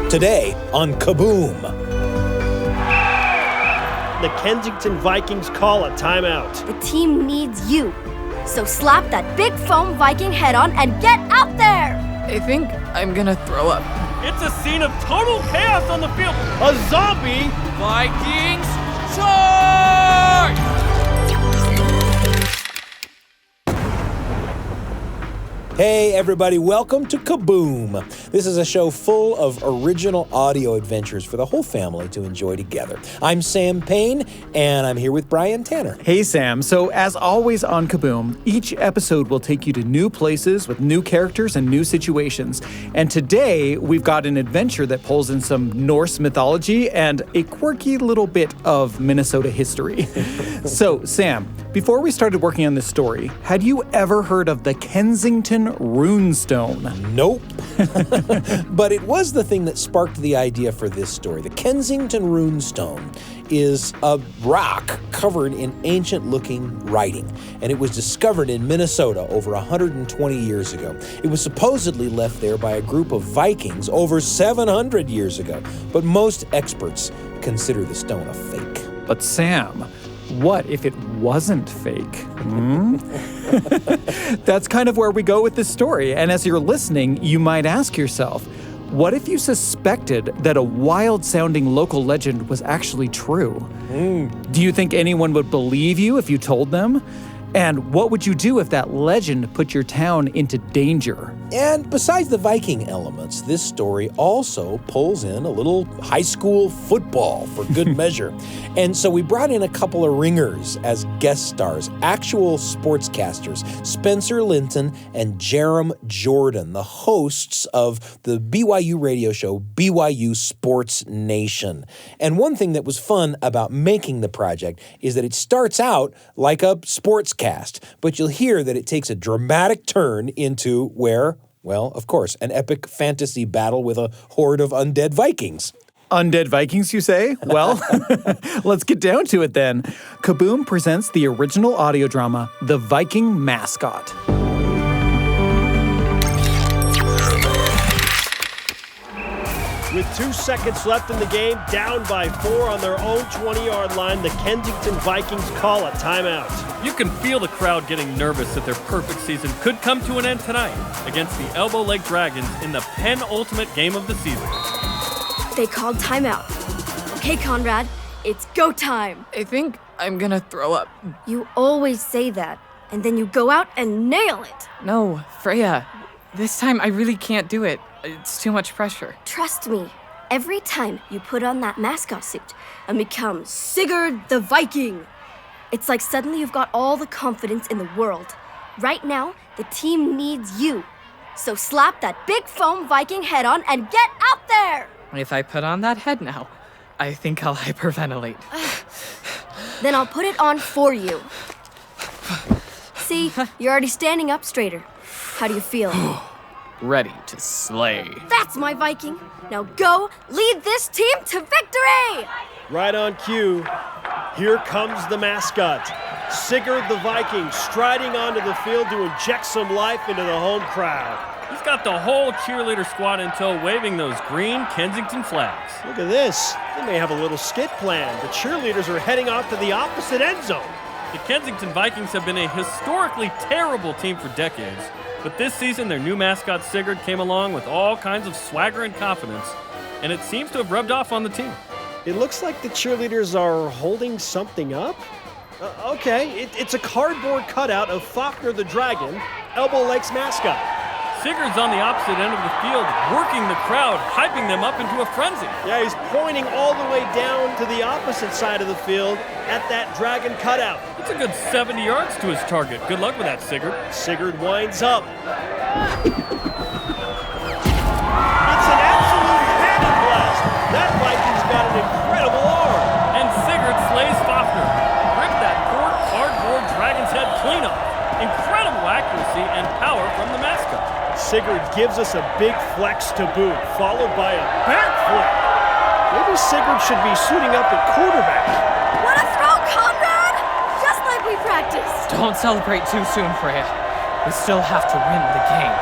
Today on Kaboom. The Kensington Vikings call a timeout. The team needs you. So slap that big foam Viking head on and get out there! I think I'm gonna throw up. It's a scene of total chaos on the field. A zombie! Vikings charge! Hey everybody, welcome to Kaboom. This is a show full of original audio adventures for the whole family to enjoy together. I'm Sam Payne, and I'm here with Brian Tanner. Hey Sam, so as always on Kaboom, each episode will take you to new places with new characters and new situations. And today, we've got an adventure that pulls in some Norse mythology and a quirky little bit of Minnesota history. So Sam, before we started working on this story, had you ever heard of the Kensington Runestone? Nope. But it was the thing that sparked the idea for this story. The Kensington Runestone is a rock covered in ancient-looking writing, and it was discovered in Minnesota over 120 years ago. It was supposedly left there by a group of Vikings over 700 years ago, but most experts consider the stone a fake. But Sam, what if it wasn't fake? That's kind of where we go with this story. And as you're listening, you might ask yourself, what if you suspected that a wild-sounding local legend was actually true? Do you think anyone would believe you if you told them? And what would you do if that legend put your town into danger? And besides the Viking elements, this story also pulls in a little high school football for good measure. And so we brought in a couple of ringers as guest stars, actual sportscasters, Spencer Linton and Jarom Jordan, the hosts of the BYU radio show, BYU Sports Nation. And one thing that was fun about making the project is that it starts out like a sportscast, but you'll hear that it takes a dramatic turn into where, well, of course, an epic fantasy battle with a horde of undead Vikings. Undead Vikings, you say? Well, let's get down to it then. Kaboom presents the original audio drama, The Viking Mascot. With 2 seconds left in the game, down by 4 on their own 20-yard line, the Kensington Vikings call a timeout. You can feel the crowd getting nervous that their perfect season could come to an end tonight against the Elbow Leg Dragons in the penultimate game of the season. They called timeout. Okay, Conrad, it's go time. I think I'm gonna throw up. You always say that, and then you go out and nail it. No, Freya. This time I really can't do it. It's too much pressure. Trust me, every time you put on that mascot suit and become Sigurd the Viking, it's like suddenly you've got all the confidence in the world. Right now, the team needs you. So slap that big foam Viking head on and get out there! If I put on that head now, I think I'll hyperventilate. Then I'll put it on for you. See, you're already standing up straighter. How do you feel? Ready to slay. That's my Viking. Now go lead this team to victory! Right on cue, here comes the mascot, Sigurd the Viking, striding onto the field to inject some life into the home crowd. He's got the whole cheerleader squad in tow waving those green Kensington flags. Look at this. They may have a little skit planned. The cheerleaders are heading off to the opposite end zone. The Kensington Vikings have been a historically terrible team for decades, but this season their new mascot Sigurd came along with all kinds of swagger and confidence, and it seems to have rubbed off on the team. It looks like the cheerleaders are holding something up. Okay, it's a cardboard cutout of Fafnir the Dragon, Elbow Lake's mascot. Sigurd's on the opposite end of the field, working the crowd, hyping them up into a frenzy. Yeah, he's pointing all the way down to the opposite side of the field at that dragon cutout. It's a good 70 yards to his target. Good luck with that, Sigurd. Sigurd winds up. It's an absolute cannon blast. That Viking's got an incredible arm. And Sigurd slays Fafnir. Rip that poor cardboard dragon's head clean off. Incredible accuracy and power from the mascot. Sigurd gives us a big flex to boot, followed by a backflip. Maybe Sigurd should be suiting up at quarterback. What a throw, Conrad! Just like we practiced. Don't celebrate too soon, Freya. We still have to win the game.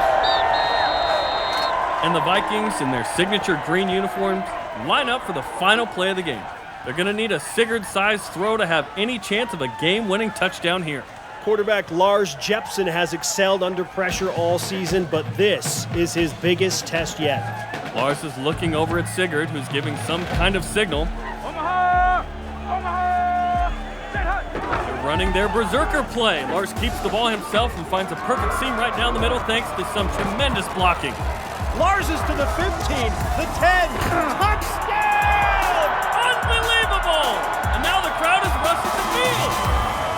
And the Vikings, in their signature green uniforms, line up for the final play of the game. They're going to need a Sigurd-sized throw to have any chance of a game-winning touchdown here. Quarterback Lars Jepsen has excelled under pressure all season, but this is his biggest test yet. Lars is looking over at Sigurd, who's giving some kind of signal. They're running their berserker play. Lars keeps the ball himself and finds a perfect seam right down the middle thanks to some tremendous blocking. Lars is to the 15, the 10, touchdown! Unbelievable! And now the crowd is rushing the field.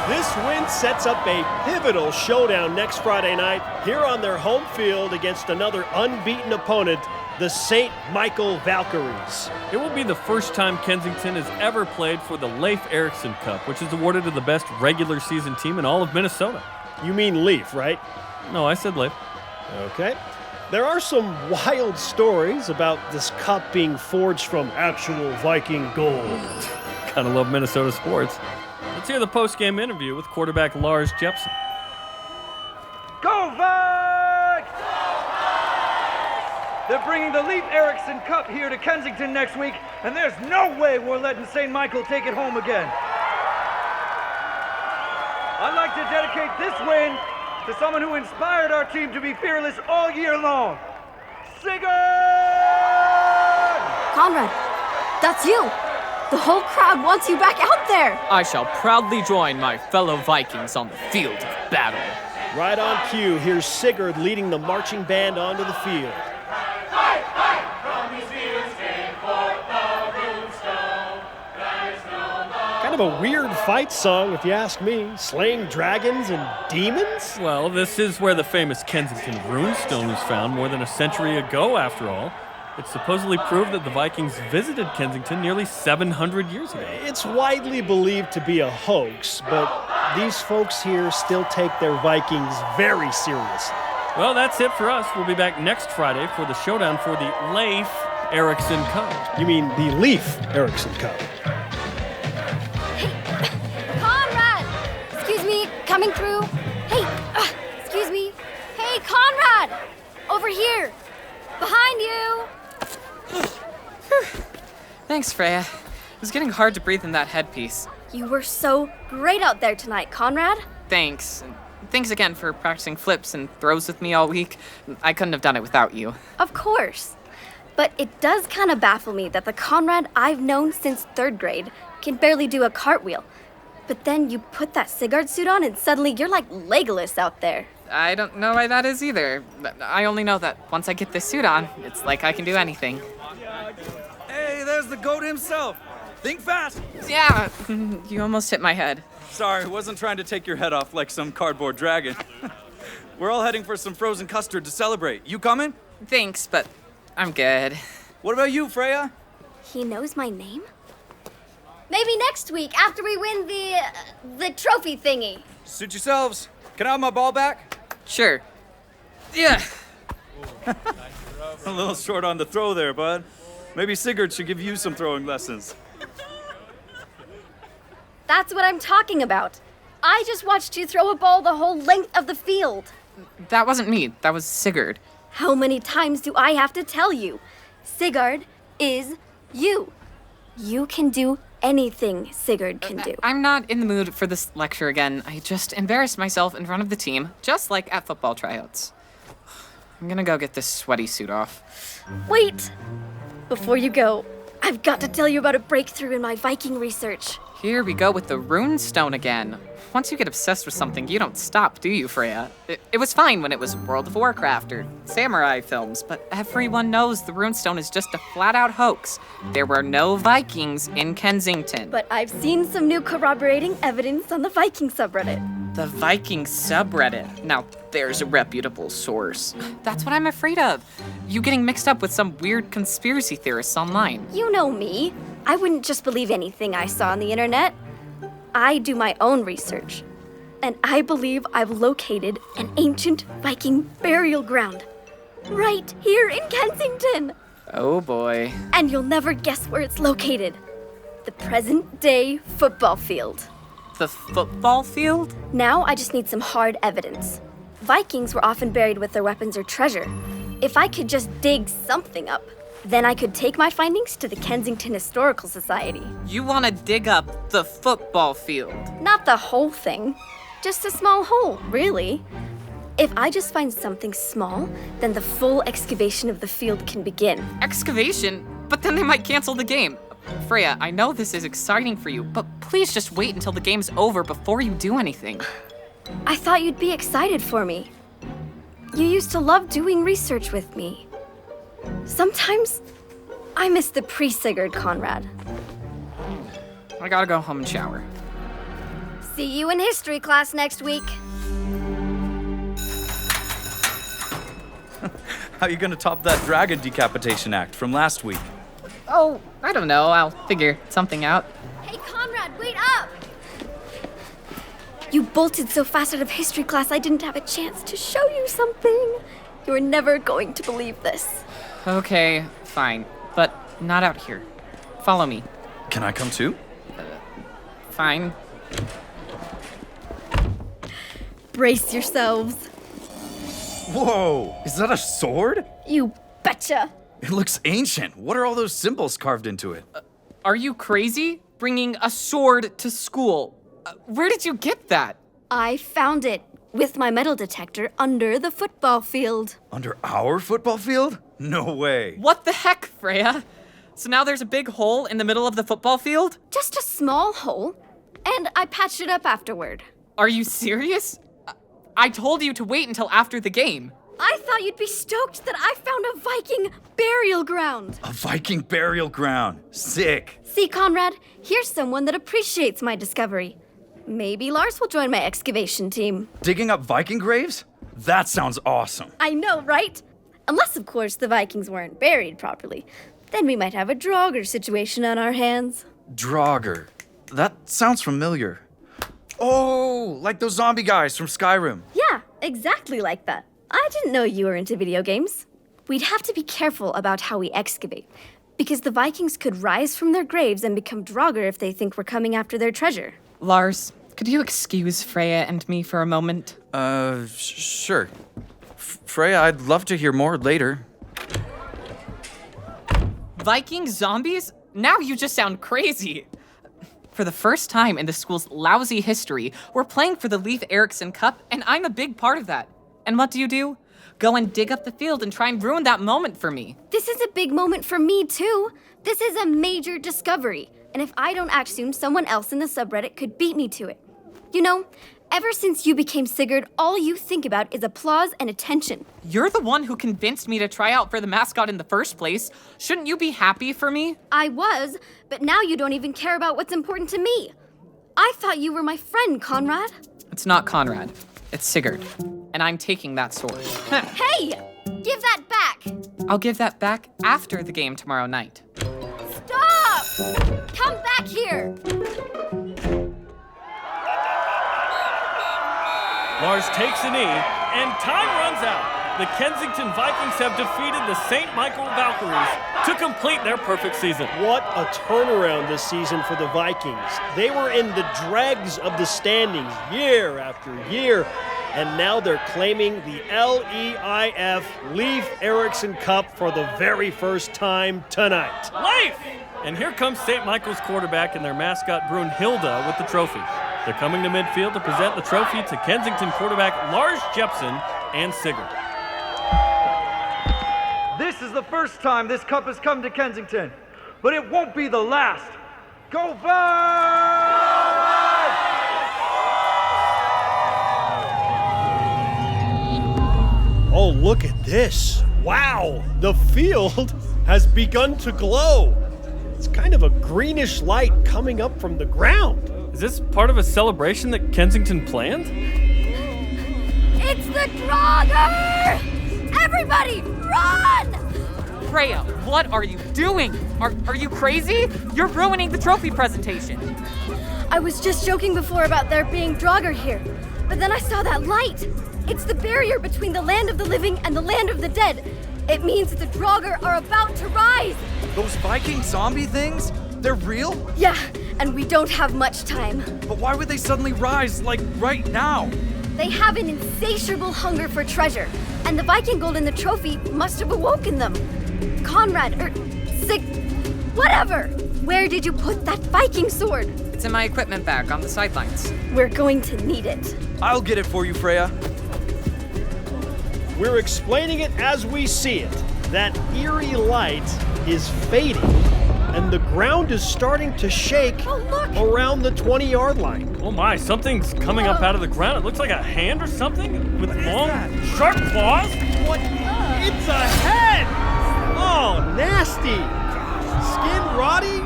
This win sets up a pivotal showdown next Friday night here on their home field against another unbeaten opponent, the St. Michael Valkyries. It will be the first time Kensington has ever played for the Leif Erikson Cup, which is awarded to the best regular season team in all of Minnesota. You mean Leaf, right? No, I said Leif. Okay. There are some wild stories about this cup being forged from actual Viking gold. Kind of love Minnesota sports. Let's hear the post-game interview with quarterback Lars Jepsen. Go Vike! They're bringing the Leif Erikson Cup here to Kensington next week, and there's no way we're letting St. Michael take it home again. I'd like to dedicate this win to someone who inspired our team to be fearless all year long. Sigurd! Conrad, that's you. The whole crowd wants you back out there. I shall proudly join my fellow Vikings on the field of battle. Right on cue, here's Sigurd leading the marching band onto the field. Kind of a weird fight song, if you ask me. Slaying dragons and demons? Well, this is where the famous Kensington runestone was found more than a century ago, after all. It supposedly proved that the Vikings visited Kensington nearly 700 years ago. It's widely believed to be a hoax, but these folks here still take their Vikings very seriously. Well, that's it for us. We'll be back next Friday for the showdown for the Leif Erikson Cup. You mean the Leif Erikson Cup? Conrad! Excuse me, coming through. Hey, excuse me. Hey, Conrad! Over here. Behind you. Thanks, Freya. It was getting hard to breathe in that headpiece. You were so great out there tonight, Conrad. Thanks. And thanks again for practicing flips and throws with me all week. I couldn't have done it without you. Of course. But it does kind of baffle me that the Conrad I've known since 3rd grade can barely do a cartwheel. But then you put that Sigurd suit on and suddenly you're like Legolas out there. I don't know why that is either. I only know that once I get this suit on, it's like I can do anything. Hey, there's the goat himself. Think fast. Yeah, you almost hit my head. Sorry, wasn't trying to take your head off like some cardboard dragon. We're all heading for some frozen custard to celebrate. You coming? Thanks, but I'm good. What about you, Freya? He knows my name? Maybe next week after we win the trophy thingy. Suit yourselves. Can I have my ball back? Sure. Yeah. A little short on the throw there, bud. Maybe Sigurd should give you some throwing lessons. That's what I'm talking about. I just watched you throw a ball the whole length of the field. That wasn't me. That was Sigurd. How many times do I have to tell you? Sigurd is you. You can do anything Sigurd can do. I'm not in the mood for this lecture again. I just embarrassed myself in front of the team, just like at football tryouts. I'm gonna go get this sweaty suit off. Wait! Before you go, I've got to tell you about a breakthrough in my Viking research. Here we go with the runestone again. Once you get obsessed with something, you don't stop, do you, Freya? It was fine when it was World of Warcraft or samurai films, but everyone knows the runestone is just a flat-out hoax. There were no Vikings in Kensington. But I've seen some new corroborating evidence on the Viking subreddit. The Viking subreddit. Now, there's a reputable source. That's what I'm afraid of. You getting mixed up with some weird conspiracy theorists online. You know me. I wouldn't just believe anything I saw on the internet. I do my own research. And I believe I've located an ancient Viking burial ground. Right here in Kensington. Oh boy. And you'll never guess where it's located. The present-day football field. The football field? Now I just need some hard evidence. Vikings were often buried with their weapons or treasure. If I could just dig something up, then I could take my findings to the Kensington Historical Society. You want to dig up the football field? Not the whole thing, just a small hole, really. If I just find something small, then the full excavation of the field can begin. Excavation? But then they might cancel the game. Freya, I know this is exciting for you, but please just wait until the game's over before you do anything. I thought you'd be excited for me. You used to love doing research with me. Sometimes I miss the pre-Sigurd Conrad. I gotta go home and shower. See you in history class next week. How are you gonna top that dragon decapitation act from last week? Oh, I don't know. I'll figure something out. Hey, Conrad, wait up! You bolted so fast out of history class, I didn't have a chance to show you something. You're never going to believe this. Okay, fine. But not out here. Follow me. Can I come too? Fine. Brace yourselves. Whoa! Is that a sword? You betcha. It looks ancient. What are all those symbols carved into it? Are you crazy? Bringing a sword to school? Where did you get that? I found it with my metal detector under the football field. Under our football field? No way. What the heck, Freya? So now there's a big hole in the middle of the football field? Just a small hole, and I patched it up afterward. Are you serious? I told you to wait until after the game. I thought you'd be stoked that I found a Viking burial ground. A Viking burial ground. Sick. See, Conrad, here's someone that appreciates my discovery. Maybe Lars will join my excavation team. Digging up Viking graves? That sounds awesome. I know, right? Unless, of course, the Vikings weren't buried properly. Then we might have a Draugr situation on our hands. Draugr. That sounds familiar. Oh, like those zombie guys from Skyrim. Yeah, exactly like that. I didn't know you were into video games. We'd have to be careful about how we excavate, because the Vikings could rise from their graves and become Draugr if they think we're coming after their treasure. Lars, could you excuse Freya and me for a moment? Sure. Freya, I'd love to hear more later. Viking zombies? Now you just sound crazy. For the first time in the school's lousy history, we're playing for the Leif Erikson Cup, and I'm a big part of that. And what do? Go and dig up the field and try and ruin that moment for me. This is a big moment for me, too. This is a major discovery. And if I don't act soon, someone else in the subreddit could beat me to it. You know, ever since you became Sigurd, all you think about is applause and attention. You're the one who convinced me to try out for the mascot in the first place. Shouldn't you be happy for me? I was, but now you don't even care about what's important to me. I thought you were my friend, Conrad. It's not Conrad. It's Sigurd. And I'm taking that sword. Hey! Give that back! I'll give that back after the game tomorrow night. Stop! Come back here! Lars takes a knee, and time runs out. The Kensington Vikings have defeated the St. Michael Valkyries to complete their perfect season. What a turnaround this season for the Vikings. They were in the dregs of the standings year after year, and now they're claiming the LEIF Leif Erikson Cup for the very first time tonight. Leif! And here comes St. Michael's quarterback and their mascot Brunhilde with the trophy. They're coming to midfield to present the trophy to Kensington quarterback Lars Jepsen and Sigurd. This is the first time this cup has come to Kensington, but it won't be the last. Go Vikes! Oh, look at this. Wow, the field has begun to glow. It's kind of a greenish light coming up from the ground. Is this part of a celebration that Kensington planned? It's the Draugr! Everybody, run! Freya, what are you doing? Are you crazy? You're ruining the trophy presentation. I was just joking before about there being Draugr here, but then I saw that light. It's the barrier between the land of the living and the land of the dead. It means the Draugr are about to rise. Those Viking zombie things? They're real? Yeah, and we don't have much time. But why would they suddenly rise, like, right now? They have an insatiable hunger for treasure, and the Viking gold in the trophy must have awoken them. Conrad, whatever! Where did you put that Viking sword? It's in my equipment bag on the sidelines. We're going to need it. I'll get it for you, Freya. We're explaining it as we see it. That eerie light is fading, and the ground is starting to shake around the 20-yard line. Oh my, something's coming up out of the ground. It looks like a hand or something with long, sharp claws. What? It's a head! Oh, nasty! Skin rotting?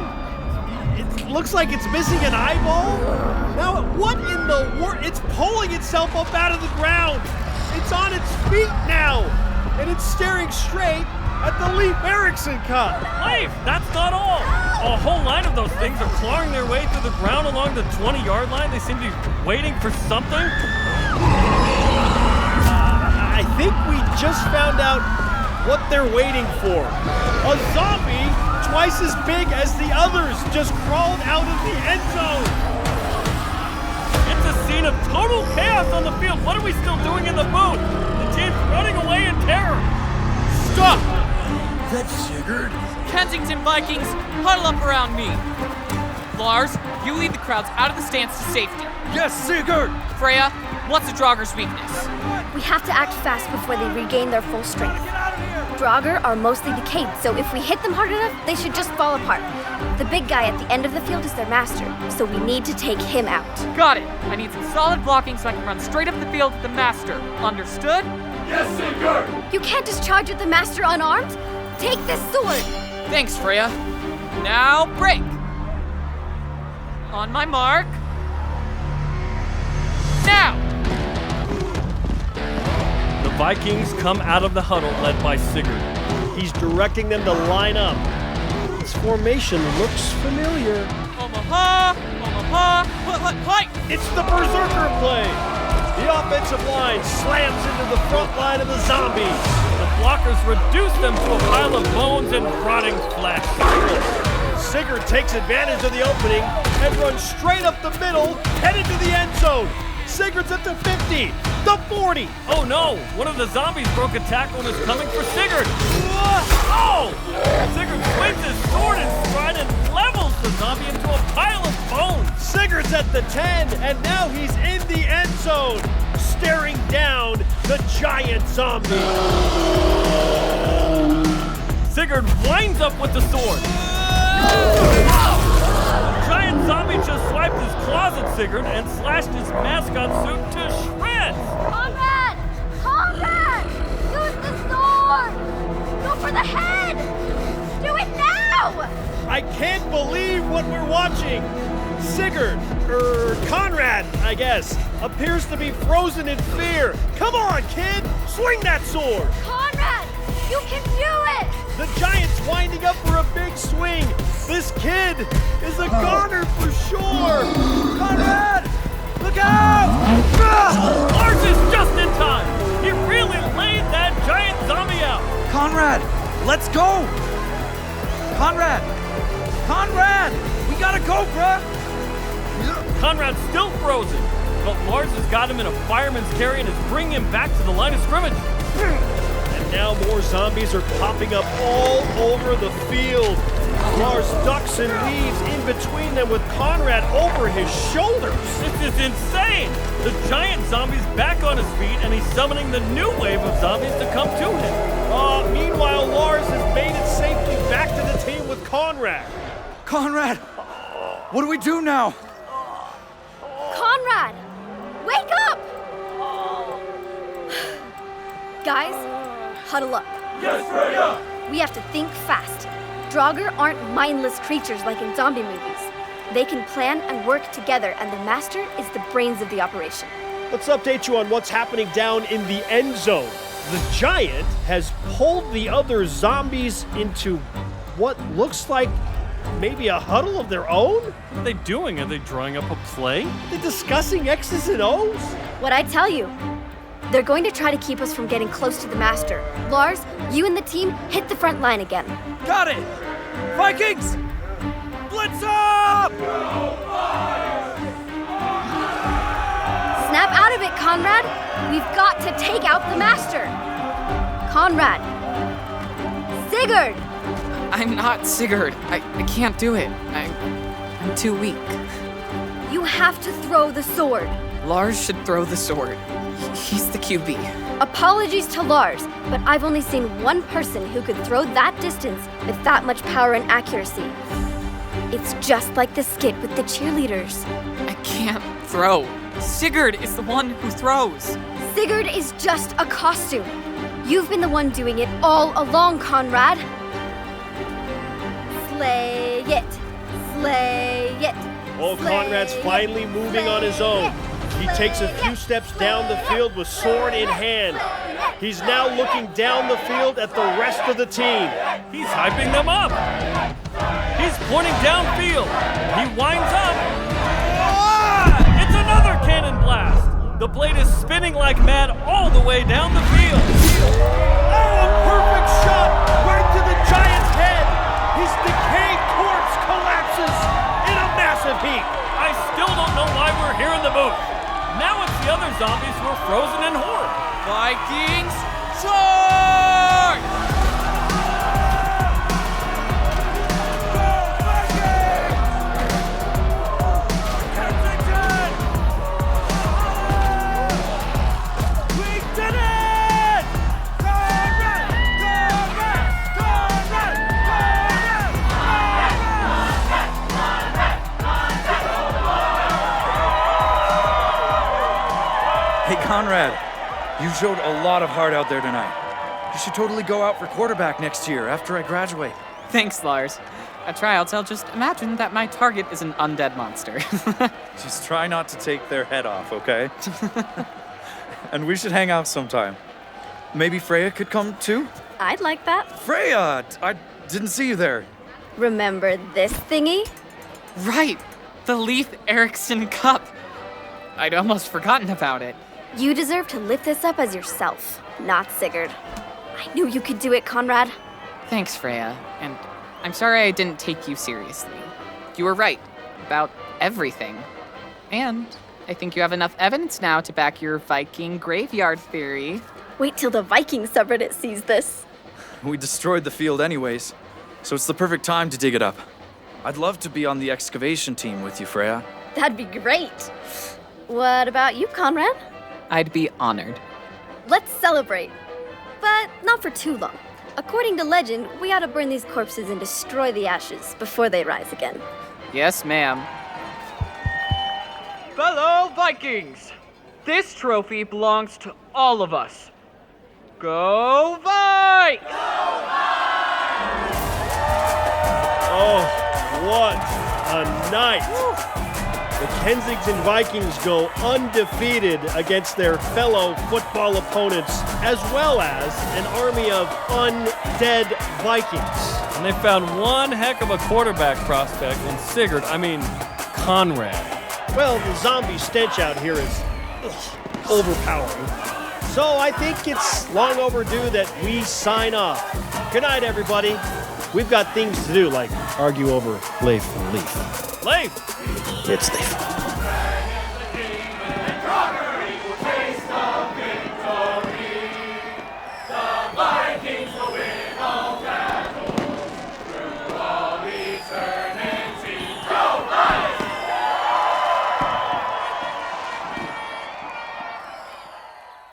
It looks like it's missing an eyeball? Now, what in the world? It's pulling itself up out of the ground! It's on its feet now! And it's staring straight at the Leif Erikson Cup! Leif, that's not all! A whole line of those things are clawing their way through the ground along the 20-yard line. They seem to be waiting for something. I think we just found out what they're waiting for. A zombie twice as big as the others just crawled out of the end zone. It's a scene of total chaos on the field. What are we still doing in the booth? The team's running away in terror. Stop! That's Sigurd. Kensington Vikings, huddle up around me. Lars, you lead the crowds out of the stands to safety. Yes, Sigurd! Freya, what's the Draugrs' weakness? We have to act fast before they regain their full strength. Draugr are mostly decayed, so if we hit them hard enough, they should just fall apart. The big guy at the end of the field is their master, so we need to take him out. Got it. I need some solid blocking so I can run straight up the field with the master. Understood? Yes, Sigurd! You can't just charge at the master unarmed. Take this sword. Thanks, Freya. Now break. On my mark. Now! The Vikings come out of the huddle led by Sigurd. He's directing them to line up. This formation looks familiar. Omaha! Omaha! Fight! It's the Berserker play. The offensive line slams into the front line of the zombies. The blockers reduce them to a pile of bones and rotting flesh. Sigurd takes advantage of the opening and runs straight up the middle, headed to the end zone. Sigurd's at the 50, the 40. Oh no! One of the zombies broke a tackle and is coming for Sigurd. Oh! Sigurd swings his sword in stride and levels the zombie into a pile of bones. Sigurd's at the 10, and now he's in the end zone, staring down the giant zombie. Sigurd winds up with the sword. Giant zombie just swiped his claws at Sigurd and slashed his mascot suit to shreds. Conrad! Conrad! Use the sword! Go for the head! Do it now! I can't believe what we're watching. Sigurd, Conrad, I guess, appears to be frozen in fear. Come on, kid! Swing that sword! Conrad! You can do it! The Giant's winding up for a big swing. This kid is a goner for sure. Conrad, look out! Lars is just in time. He really laid that giant zombie out. Conrad, let's go! Conrad! Conrad! We gotta go, bruh! Conrad's still frozen, but Lars has got him in a fireman's carry and is bringing him back to the line of scrimmage. And now more zombies are popping up all over the field. Lars ducks and weaves in between them with Conrad over his shoulders. This is insane! The giant zombie's back on his feet and he's summoning the new wave of zombies to come to him. Meanwhile, Lars has made it safely back to the team with Conrad. Conrad! What do we do now? Conrad! Wake up! Guys, huddle up. Yes, Freya! We have to think fast. Draugr aren't mindless creatures like in zombie movies. They can plan and work together, and the Master is the brains of the operation. Let's update you on what's happening down in the end zone. The Giant has pulled the other zombies into what looks like maybe a huddle of their own? What are they doing? Are they drawing up a play? Are they discussing X's and O's? What'd I tell you? They're going to try to keep us from getting close to the Master. Lars, you and the team hit the front line again. Got it! Vikings! Blitz up! Snap out of it, Conrad. We've got to take out the master. Conrad. Sigurd. I'm not Sigurd. I can't do it. I'm too weak. You have to throw the sword. Lars should throw the sword. He's the QB. Apologies to Lars, but I've only seen one person who could throw that distance with that much power and accuracy. It's just like the skit with the cheerleaders. I can't throw. Sigurd is the one who throws. Sigurd is just a costume. You've been the one doing it all along, Conrad. Slay it. Slay it. Oh, Conrad's finally moving on his own. He takes a few steps down the field with sword in hand. He's now looking down the field at the rest of the team. He's hyping them up. He's pointing downfield. He winds up. It's another cannon blast. The blade is spinning like mad all the way down the field. Oh, a perfect shot right to the Giant's head. His decayed corpse collapses in a massive heap. I still don't know why we're here in the booth. Now it's the other zombies who are frozen in horror. Vikings, charge! We did it! Conrad! Conrad! Conrad! Hey, Conrad, you showed a lot of heart out there tonight. You should totally go out for quarterback next year after I graduate. Thanks, Lars. At tryouts, I'll just imagine that my target is an undead monster. Just try not to take their head off, okay? And we should hang out sometime. Maybe Freya could come too? I'd like that. Freya! I didn't see you there. Remember this thingy? Right! The Leif Erikson Cup! I'd almost forgotten about it. You deserve to lift this up as yourself, not Sigurd. I knew you could do it, Conrad. Thanks, Freya. And I'm sorry I didn't take you seriously. You were right about everything. And I think you have enough evidence now to back your Viking graveyard theory. Wait till the Viking subreddit sees this. We destroyed the field anyways, so it's the perfect time to dig it up. I'd love to be on the excavation team with you, Freya. That'd be great. What about you, Conrad? I'd be honored. Let's celebrate. But not for too long. According to legend, we ought to burn these corpses and destroy the ashes before they rise again. Yes, ma'am. Fellow Vikings, this trophy belongs to all of us. Go Vikes! Oh, what a night. The Kensington Vikings go undefeated against their fellow football opponents, as well as an army of undead Vikings. And they found one heck of a quarterback prospect in Conrad. Well, the zombie stench out here is overpowering. So I think it's long overdue that we sign off. Good night, everybody. We've got things to do, like argue over Leif and Leaf. Leif! It's Leif.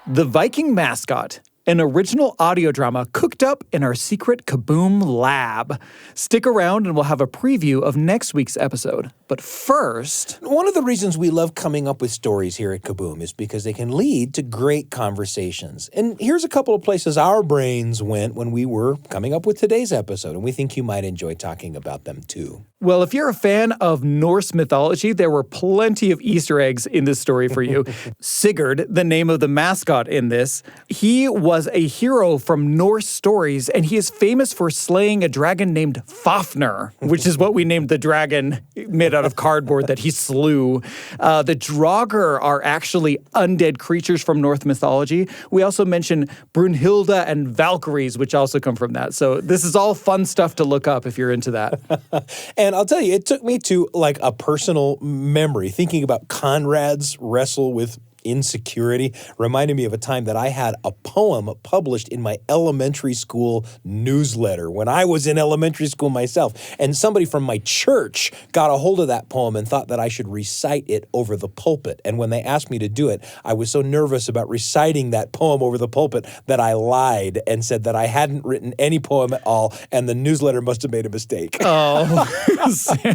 The Viking Mascot, an original audio drama cooked up in our secret Kaboom lab. Stick around and we'll have a preview of next week's episode. But first... One of the reasons we love coming up with stories here at Kaboom is because they can lead to great conversations. And here's a couple of places our brains went when we were coming up with today's episode, and we think you might enjoy talking about them too. Well, if you're a fan of Norse mythology, there were plenty of Easter eggs in this story for you. Sigurd, the name of the mascot in this, he was a hero from Norse stories, and he is famous for slaying a dragon named Fafnir, which is what we named the dragon made out of cardboard that he slew. The Draugr are actually undead creatures from Norse mythology. We also mentioned Brunhilde and Valkyries, which also come from that. So this is all fun stuff to look up if you're into that. And I'll tell you, it took me to like a personal memory, thinking about Conrad's wrestle with insecurity reminded me of a time that I had a poem published in my elementary school newsletter when I was in elementary school myself. And somebody from my church got a hold of that poem and thought that I should recite it over the pulpit. And when they asked me to do it, I was so nervous about reciting that poem over the pulpit that I lied and said that I hadn't written any poem at all, and the newsletter must have made a mistake. Oh, Sam.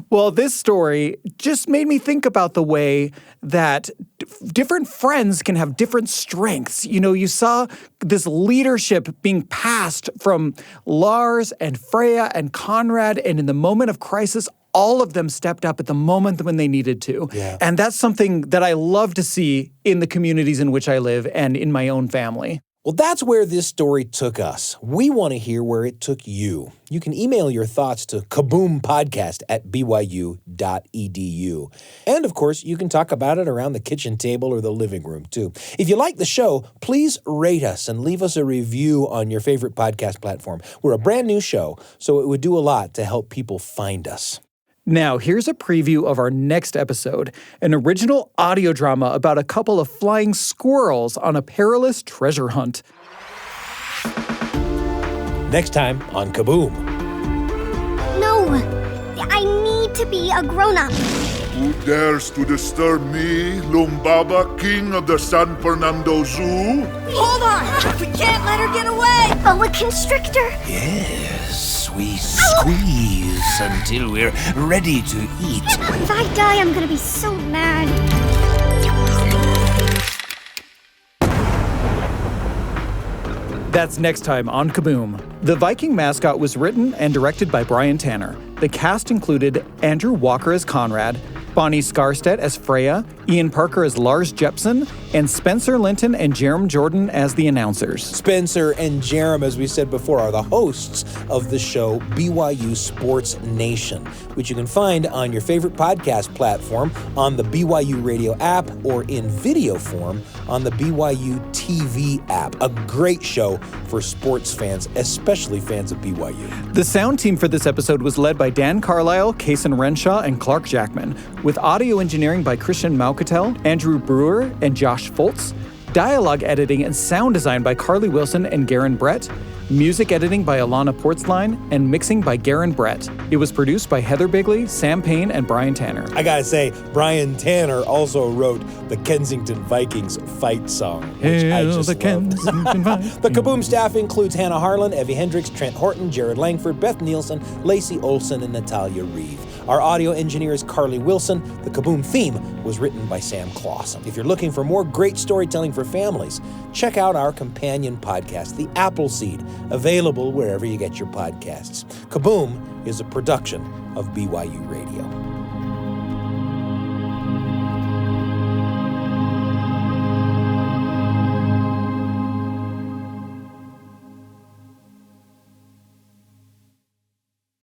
Well, this story just made me think about the way that different friends can have different strengths. You know, you saw this leadership being passed from Lars and Freia and Conrad, and in the moment of crisis, all of them stepped up at the moment when they needed to. Yeah. And that's something that I love to see in the communities in which I live and in my own family. Well, that's where this story took us. We want to hear where it took you. You can email your thoughts to kaboompodcast@byu.edu. And, of course, you can talk about it around the kitchen table or the living room, too. If you like the show, please rate us and leave us a review on your favorite podcast platform. We're a brand new show, so it would do a lot to help people find us. Now, here's a preview of our next episode, an original audio drama about a couple of flying squirrels on a perilous treasure hunt. Next time on Kaboom. No, I need to be a grown-up. Who dares to disturb me, Lumbaba, king of the San Fernando Zoo? Hold on! We can't let her get away! Oh, a constrictor? Yes, we squeeze until we're ready to eat. If I die, I'm gonna be so mad. That's next time on Kaboom. The Viking Mascot was written and directed by Brian Tanner. The cast included Andrew Walker as Conrad, Bonny Skarstedt as Freia, Ian Parker as Lars Jepsen, and Spencer, Linton, and Jarom Jordan as the announcers. Spencer and Jarom, as we said before, are the hosts of the show BYU Sports Nation, which you can find on your favorite podcast platform, on the BYU radio app, or in video form on the BYU TV app. A great show for sports fans, especially fans of BYU. The sound team for this episode was led by Dan Carlisle, Kason Renshaw, and Clark Jackman, with audio engineering by Christian Maucatel, Andrew Brewer, and Josh Foltz, dialogue editing and sound design by Carly Wilson and Garen Brett, music editing by Alana Portzline, and mixing by Garen Brett. It was produced by Heather Bigley, Sam Payne, and Brian Tanner. I gotta say, Brian Tanner also wrote the Kensington Vikings fight song, which I just love. The Kaboom staff includes Hannah Harlan, Evie Hendricks, Trent Horton, Jared Langford, Beth Nielsen, Lacey Olson, and Natalia Reeve. Our audio engineer is Carly Wilson. The Kaboom theme was written by Sam Clausen. If you're looking for more great storytelling for families, check out our companion podcast, The Appleseed, available wherever you get your podcasts. Kaboom is a production of BYU Radio.